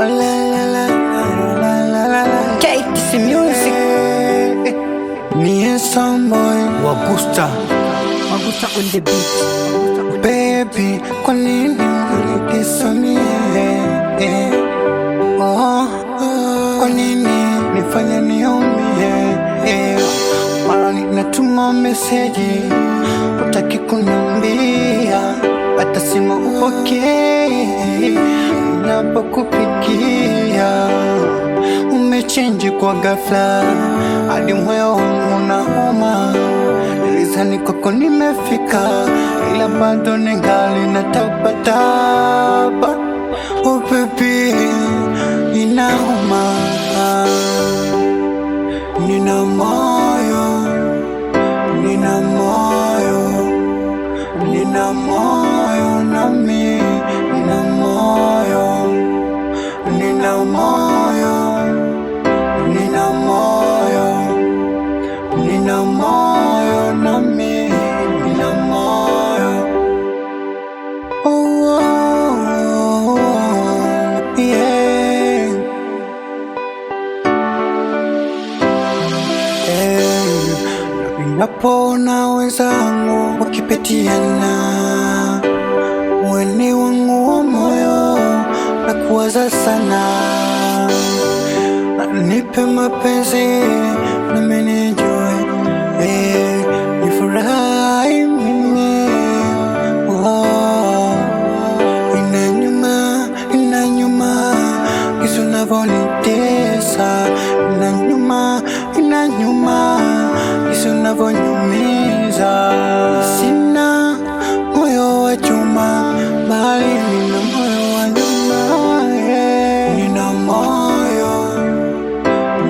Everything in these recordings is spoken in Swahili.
la la la la la la la. KTC Music. Ni Samboy Wagusta on the beat. baby, kwa nini ulikisamie? Oh, kwa nini nifanya niumie? Mara ninatuma meseji utaki kuniambia, hata simu upokee ninapokupigia. Umechange kwa ghafla hadi moyo wangu unauma. Nilizani kwako nimefika, ila bado ningali natapatapa. Oh baby, inauma. Nina moyo, nina moyo, nina moyo nami, nina moyo, nina moyo, nina moyo, nina moyo nami, nina moyo. Oh, oh, oh, yeah. Napona wenzangu wakipitiana, mwene wangu wa moyo na kuwaza sana. Nipe mapenzi na menijue, nifurahi mimi. Oh, inanyuma kisu navyonitesa, inanyuma kisu navyonyumiza. Sina moyo wa chuma, bali nina moyo wa nyuma. Nina moyo,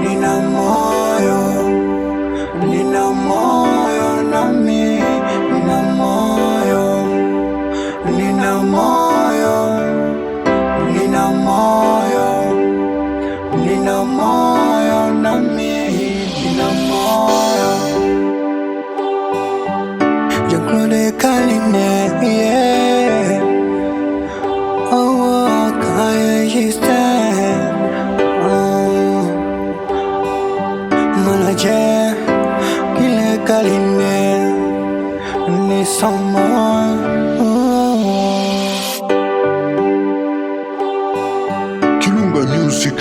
nina moyo, nina moyo nami, nina moyo, nina moyo, nina moyo, nina moyo nami, nina moyo. Jean-Claude Kaline, yeah. Oh, Kaya Houston. Manager, Kile Kaline, ni someone. Kirunga Music.